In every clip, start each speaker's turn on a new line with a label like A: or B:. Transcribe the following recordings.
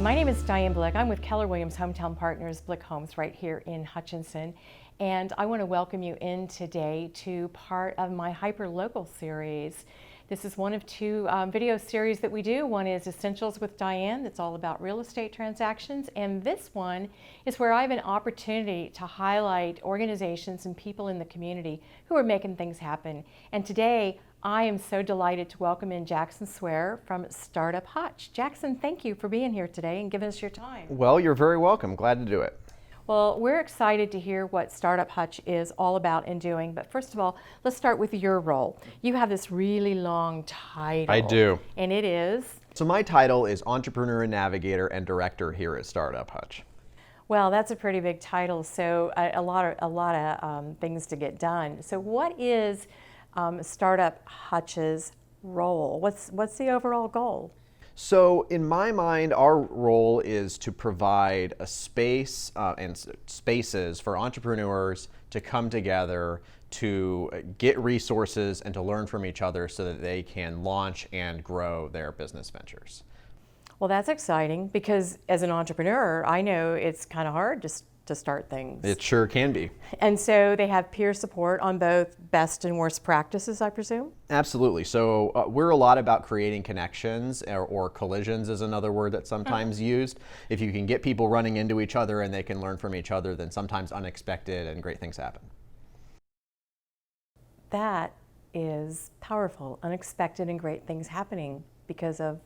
A: My name is Dianne Blick. I'm with Keller Williams Hometown Partners Blick Homes right here in Hutchinson. And I want to welcome you in today to part of my Hyper Local series. This is one of two video series that we do. One is Essentials with Dianne, that's all about real estate transactions. And this one is where I have an opportunity to highlight organizations and people in the community who are making things happen. And today, I am so delighted to welcome in Jackson Swear from StartUp Hutch. Jackson, thank you for being here today and giving us your time.
B: Well, you're very welcome. Glad to do it.
A: Well, we're excited to hear what StartUp Hutch is all about and doing. But first of all, let's start with your role. You have this really long title.
B: I do.
A: And it is?
B: So my title is Entrepreneur, Navigator, and Director here at StartUp Hutch.
A: Well, that's a pretty big title, so a lot of things to get done. So what is StartUp Hutch's role? What's the overall goal?
B: So in my mind, our role is to provide a space and spaces for entrepreneurs to come together, to get resources and to learn from each other so that they can launch and grow their business ventures.
A: Well, that's exciting because as an entrepreneur, I know it's kind of hard to start things.
B: It sure can be.
A: And so they have peer support on both best and worst practices, I presume?
B: Absolutely. So we're a lot about creating connections, or collisions is another word that's sometimes used. If you can get people running into each other and they can learn from each other, then sometimes unexpected and great things happen.
A: That is powerful. Unexpected and great things happening because of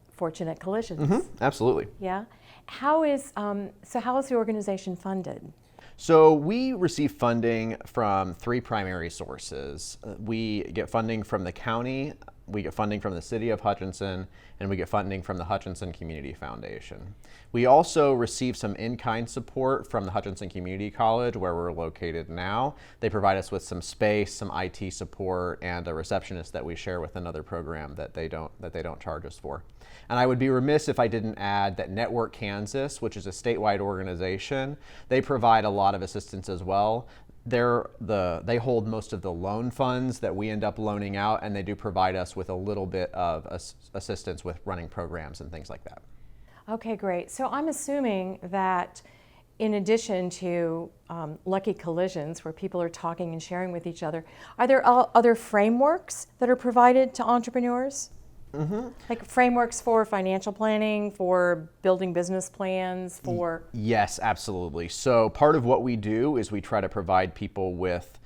A: fortunate collisions.
B: Mm-hmm. Absolutely.
A: Yeah. How is the organization funded?
B: So we receive funding from three primary sources. We get funding from the county, we get funding from the city of Hutchinson, and we get funding from the Hutchinson Community Foundation. We also receive some in-kind support from the Hutchinson Community College, where we're located now. They provide us with some space, some IT support, and a receptionist that we share with another program that they don't charge us for. And I would be remiss if I didn't add that Network Kansas, which is a statewide organization, they provide a lot of assistance as well. They hold most of the loan funds that we end up loaning out, and they do provide us with a little bit of assistance with running programs and things like that.
A: Okay, great. So I'm assuming that in addition to lucky collisions where people are talking and sharing with each other, are there other frameworks that are provided to entrepreneurs? Mm-hmm. Like frameworks for financial planning, for building business plans, for...
B: Yes, absolutely. So part of what we do is we try to provide people with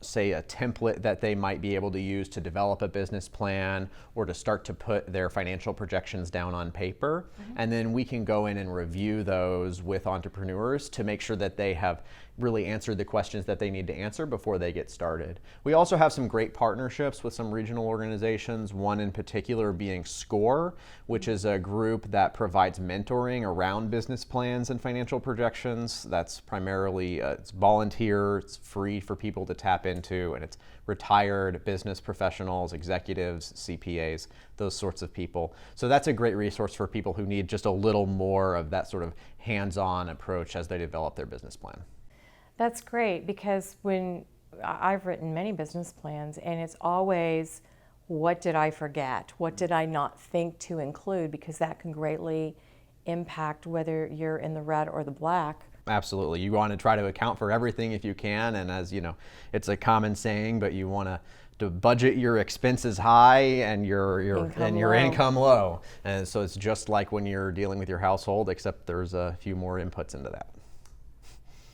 B: say a template that they might be able to use to develop a business plan or to start to put their financial projections down on paper. Mm-hmm. And then we can go in and review those with entrepreneurs to make sure that they have really answered the questions that they need to answer before they get started. We also have some great partnerships with some regional organizations, one in particular being SCORE, which is a group that provides mentoring around business plans and financial projections. That's primarily, it's volunteer, it's free for people to tap into, and it's retired business professionals, executives, CPAs, those sorts of people. So that's a great resource for people who need just a little more of that sort of hands-on approach as they develop their business plan.
A: That's great, because when I've written many business plans and it's always, what did I forget? What did I not think to include? Because that can greatly impact whether you're in the red or the black.
B: Absolutely. You want to try to account for everything if you can, and as you know, it's a common saying, but you want to budget your expenses high and your income low. And so it's just like when you're dealing with your household, except there's a few more inputs into that.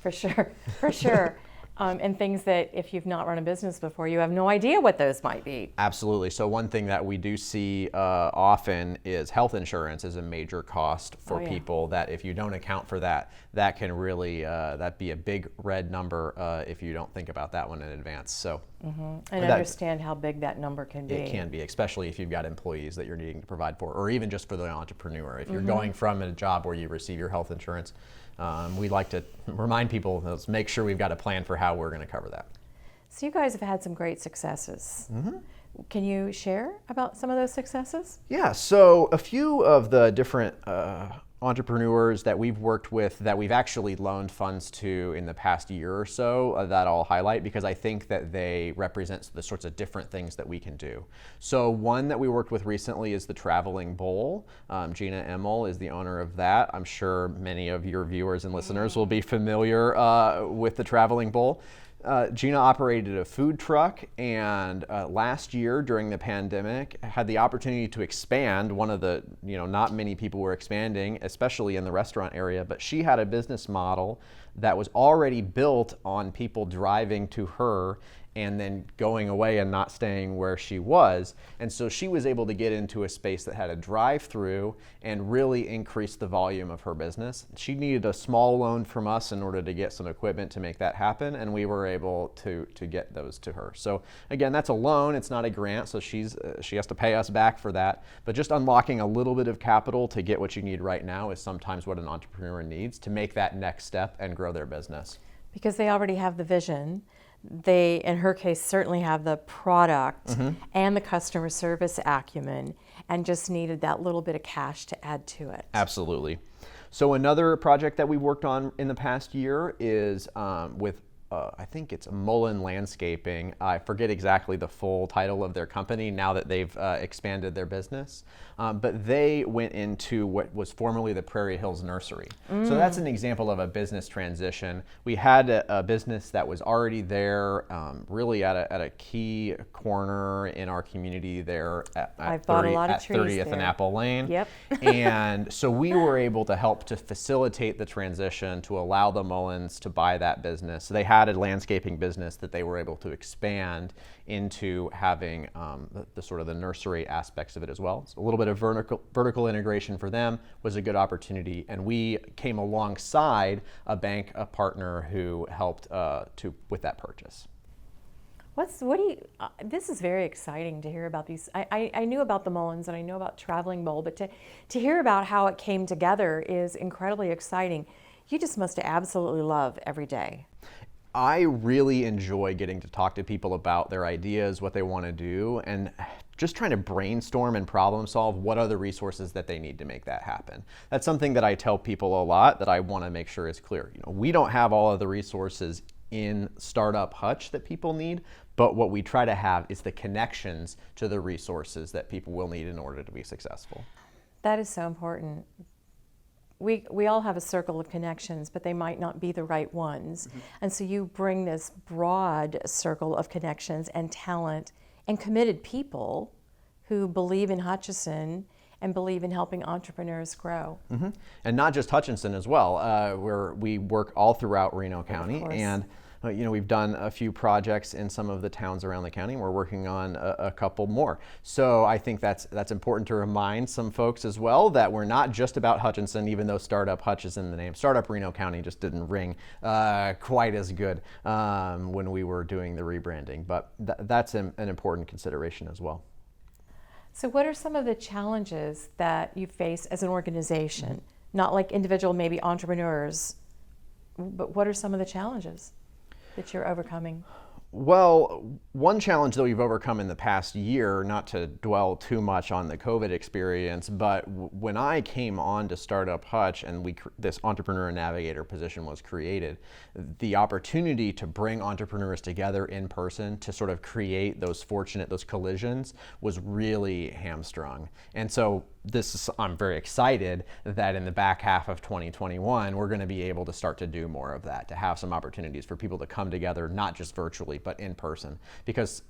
A: For sure, for sure. And things that if you've not run a business before, you have no idea what those might be.
B: Absolutely. So one thing that we do see often is health insurance is a major cost for people that if you don't account for that, that can really, that'd be a big red number if you don't think about that one in advance. So,
A: and understand how big that number can be.
B: It can be, especially if you've got employees that you're needing to provide for, or even just for the entrepreneur. If you're going from a job where you receive your health insurance, we like to remind people, let's make sure we've got a plan for how we're going to cover that.
A: So you guys have had some great successes. Can you share about some of those successes?
B: Yeah, so a few of the different entrepreneurs that we've worked with that we've actually loaned funds to in the past year or so that I'll highlight because I think that they represent the sorts of different things that we can do. So one that we worked with recently is the Traveling Bowl. Gina Emmel is the owner of that. I'm sure many of your viewers and listeners will be familiar with the Traveling Bowl. Gina operated a food truck and last year during the pandemic had the opportunity to expand. One of the, not many people were expanding, especially in the restaurant area, but she had a business model that was already built on people driving to her and then going away and not staying where she was. And so she was able to get into a space that had a drive-through and really increase the volume of her business. She needed a small loan from us in order to get some equipment to make that happen, and we were able to get those to her. So again, that's a loan, it's not a grant, so she has to pay us back for that. But just unlocking a little bit of capital to get what you need right now is sometimes what an entrepreneur needs to make that next step and grow their business.
A: Because they already have the vision. They, in her case, certainly have the product and the customer service acumen and just needed that little bit of cash to add to it.
B: Absolutely. So another project that we've worked on in the past year is with I think it's Mullen Landscaping. I forget exactly the full title of their company now that they've expanded their business. But they went into what was formerly the Prairie Hills Nursery. So that's an example of a business transition. We had a business that was already there, really at a key corner in our community there at 30th and Apple Lane.
A: Yep.
B: And so we were able to help to facilitate the transition to allow the Mullens to buy that business. So they had a landscaping business that they were able to expand into having the sort of the nursery aspects of it as well. So a little bit of vertical integration for them was a good opportunity, and we came alongside a bank, a partner who helped with that purchase.
A: This is very exciting to hear about these. I knew about the Mullens and I know about Traveling Bowl, but to hear about how it came together is incredibly exciting. You just must absolutely love every day.
B: I really enjoy getting to talk to people about their ideas, what they want to do, and just trying to brainstorm and problem solve what are the resources that they need to make that happen. That's something that I tell people a lot that I want to make sure is clear. We don't have all of the resources in StartUp Hutch that people need, but what we try to have is the connections to the resources that people will need in order to be successful.
A: That is so important. We all have a circle of connections, but they might not be the right ones. And so you bring this broad circle of connections and talent and committed people who believe in Hutchinson and believe in helping entrepreneurs grow.
B: And not just Hutchinson as well. We work all throughout Reno County, and we've done a few projects in some of the towns around the county, and we're working on a couple more. So I think that's important to remind some folks as well that we're not just about Hutchinson, even though StartUp Hutch is in the name. StartUp Reno County just didn't ring quite as good when we were doing the rebranding, but that's an important consideration as well.
A: So what are some of the challenges that you face as an organization? Not like individual, maybe entrepreneurs, but what are some of the challenges that you're overcoming?
B: Well, one challenge that we've overcome in the past year, not to dwell too much on the COVID experience, but when I came on to StartUp Hutch and this entrepreneur navigator position was created, the opportunity to bring entrepreneurs together in person to sort of create those collisions was really hamstrung. And so I'm very excited that in the back half of 2021, we're going to be able to start to do more of that, to have some opportunities for people to come together, not just virtually, but in person, because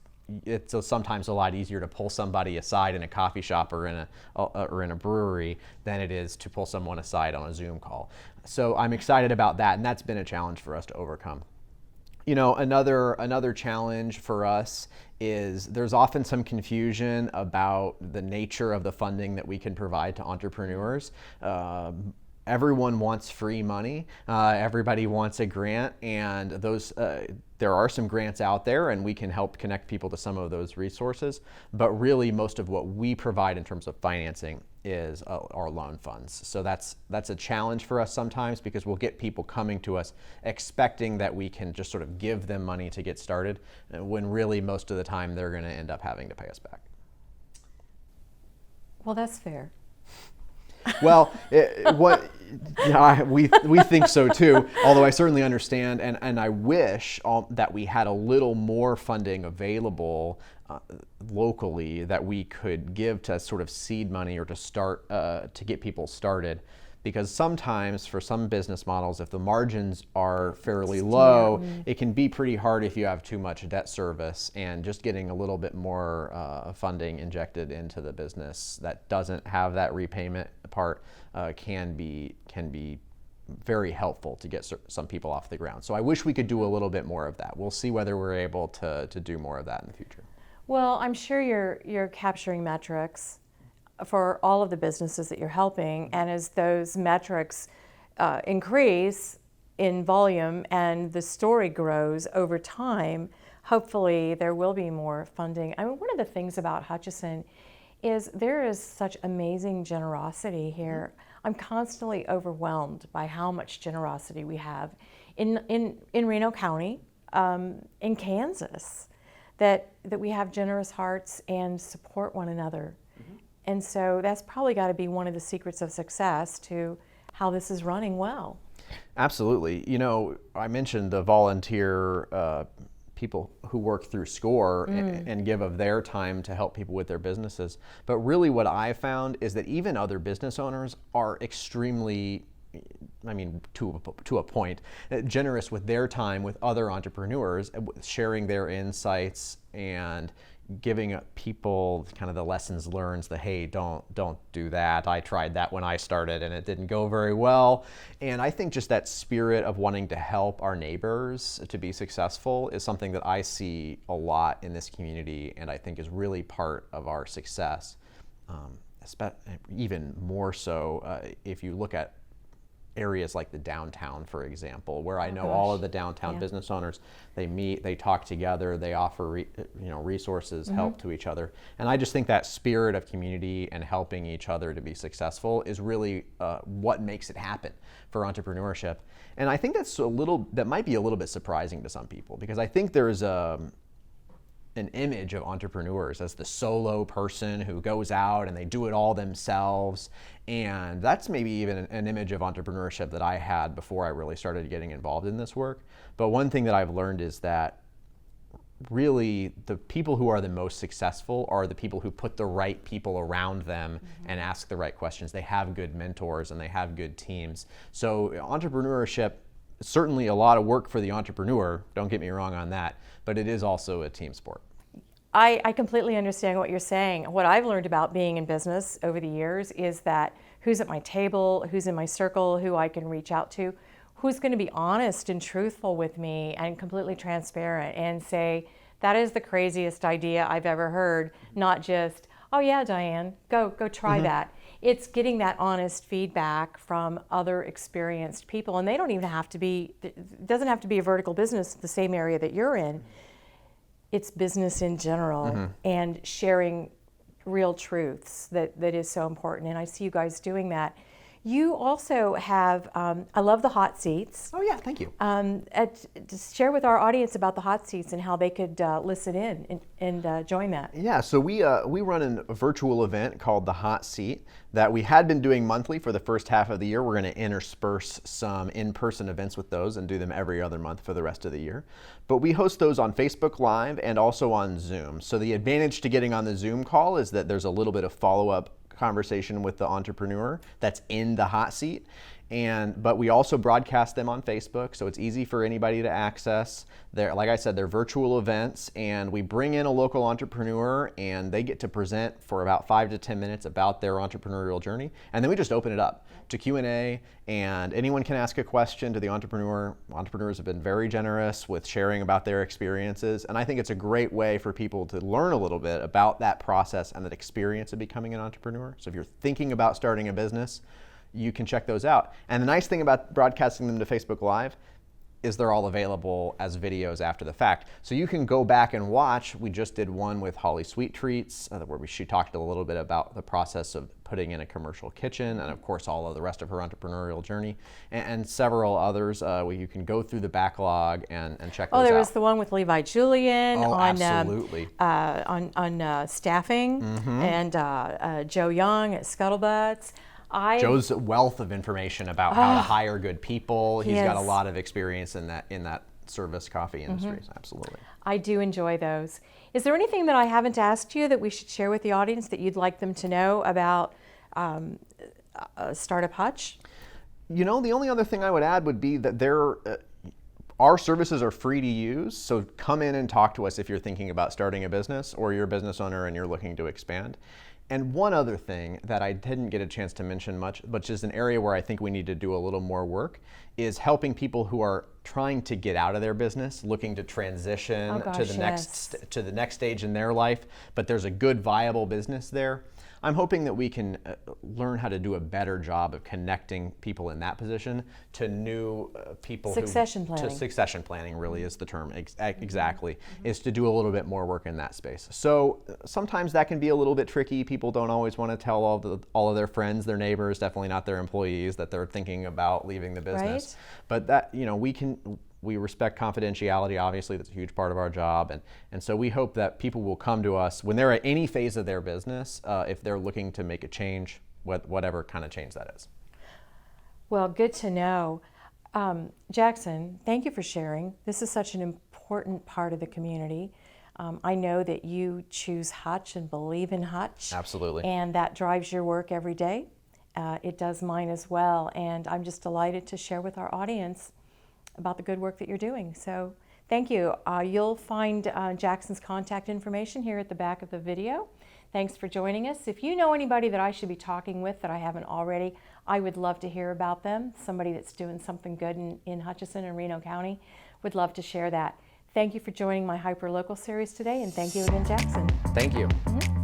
B: it's sometimes a lot easier to pull somebody aside in a coffee shop or in a brewery than it is to pull someone aside on a Zoom call. So I'm excited about that, and that's been a challenge for us to overcome. Another challenge for us is there's often some confusion about the nature of the funding that we can provide to entrepreneurs. Everyone wants free money. Everybody wants a grant, and there are some grants out there, and we can help connect people to some of those resources. But really, most of what we provide in terms of financing is our loan funds. So that's a challenge for us sometimes, because we'll get people coming to us expecting that we can just sort of give them money to get started, when really most of the time they're going to end up having to pay us back.
A: Well, that's fair.
B: Well, we think so too, although I certainly understand, and I wish that we had a little more funding available locally that we could give to sort of seed money or to start, to get people started. Because sometimes for some business models, if the margins are fairly low, it can be pretty hard if you have too much debt service, and just getting a little bit more funding injected into the business that doesn't have that repayment part can be very helpful to get some people off the ground. So I wish we could do a little bit more of that. We'll see whether we're able to do more of that in the future.
A: Well, I'm sure you're capturing metrics for all of the businesses that you're helping, and as those metrics increase in volume and the story grows over time, hopefully there will be more funding. I mean, one of the things about Hutchison is there is such amazing generosity here. I'm constantly overwhelmed by how much generosity we have in Reno County, in Kansas, that we have generous hearts and support one another. And so that's probably got to be one of the secrets of success to how this is running well.
B: Absolutely. You know, I mentioned the volunteer people who work through SCORE and give of their time to help people with their businesses. But really what I found is that even other business owners are extremely, I mean, to a point, generous with their time with other entrepreneurs, sharing their insights and giving people kind of the lessons learned, the hey, don't do that. I tried that when I started and it didn't go very well. And I think just that spirit of wanting to help our neighbors to be successful is something that I see a lot in this community, and I think is really part of our success. Even more so if you look at areas like the downtown, for example, where I know all of the downtown business owners, they meet, they talk together, they offer resources, help to each other. And I just think that spirit of community and helping each other to be successful is really what makes it happen for entrepreneurship. And I think that might be a little bit surprising to some people, because I think there's an image of entrepreneurs as the solo person who goes out and they do it all themselves. And that's maybe even an image of entrepreneurship that I had before I really started getting involved in this work. But one thing that I've learned is that really the people who are the most successful are the people who put the right people around them and ask the right questions. They have good mentors and they have good teams. So entrepreneurship, certainly a lot of work for the entrepreneur, don't get me wrong on that, but it is also a team sport.
A: I completely understand what you're saying. What I've learned about being in business over the years is that who's at my table, who's in my circle, who I can reach out to, who's going to be honest and truthful with me and completely transparent and say, that is the craziest idea I've ever heard, not just, oh yeah, Diane, go try that. It's getting that honest feedback from other experienced people, and they don't even have to be, it doesn't have to be a vertical business the same area that you're in. It's business in general and sharing real truths that is so important, and I see you guys doing that. You also have, I love the hot seats.
B: Oh yeah, thank you.
A: Just share with our audience about the hot seats and how they could listen in and join that.
B: Yeah, so we run a virtual event called the Hot Seat that we had been doing monthly for the first half of the year. We're going to intersperse some in-person events with those and do them every other month for the rest of the year. But we host those on Facebook Live and also on Zoom. So the advantage to getting on the Zoom call is that there's a little bit of follow-up conversation with the entrepreneur that's in the hot seat. But we also broadcast them on Facebook, so it's easy for anybody to access. Like I said, they're virtual events, and we bring in a local entrepreneur, and they get to present for about 5 to 10 minutes about their entrepreneurial journey, and then we just open it up to Q&A, and anyone can ask a question to the entrepreneur. Entrepreneurs have been very generous with sharing about their experiences, and I think it's a great way for people to learn a little bit about that process and that experience of becoming an entrepreneur. So if you're thinking about starting a business, you can check those out. And the nice thing about broadcasting them to Facebook Live is they're all available as videos after the fact. So you can go back and watch. We just did one with Holly Sweet Treats where she talked a little bit about the process of putting in a commercial kitchen, and of course all of the rest of her entrepreneurial journey, and several others where you can go through the backlog and check those out.
A: Oh, there was the one with Levi Julian on
B: absolutely.
A: On staffing, and Joe Young at Scuttlebutts.
B: Joe's wealth of information about how to hire good people. He's got a
A: is.
B: lot of experience in that service coffee industry. Absolutely.
A: I do enjoy those. Is there anything that I haven't asked you that we should share with the audience that you'd like them to know about StartUp Hutch?
B: You know, the only other thing I would add would be that our services are free to use, so come in and talk to us if you're thinking about starting a business or you're a business owner and you're looking to expand. And one other thing that I didn't get a chance to mention much, which is an area where I think we need to do a little more work, is helping people who are trying to get out of their business, looking to transition to the next stage in their life, but there's a good viable business there. I'm hoping that we can learn how to do a better job of connecting people in that position to new people.
A: Succession planning.
B: To succession planning really is the term, exactly, is to do a little bit more work in that space. So sometimes that can be a little bit tricky. People don't always want to tell all of their friends, their neighbors, definitely not their employees, that they're thinking about leaving the business.
A: Right.
B: But that, you know, we respect confidentiality, obviously, that's a huge part of our job. And so we hope that people will come to us when they're at any phase of their business, if they're looking to make a change, whatever kind of change that is.
A: Well, good to know. Jackson, thank you for sharing. This is such an important part of the community. I know that you choose Hutch and believe in Hutch.
B: Absolutely.
A: And that drives your work every day. It does mine as well. And I'm just delighted to share with our audience about the good work that you're doing. So thank you. You'll find Jackson's contact information here at the back of the video. Thanks for joining us. If you know anybody that I should be talking with that I haven't already, I would love to hear about them. Somebody that's doing something good in Hutchinson and Reno County, would love to share that. Thank you for joining my Hyperlocal series today, and thank you again, Jackson.
B: Thank you.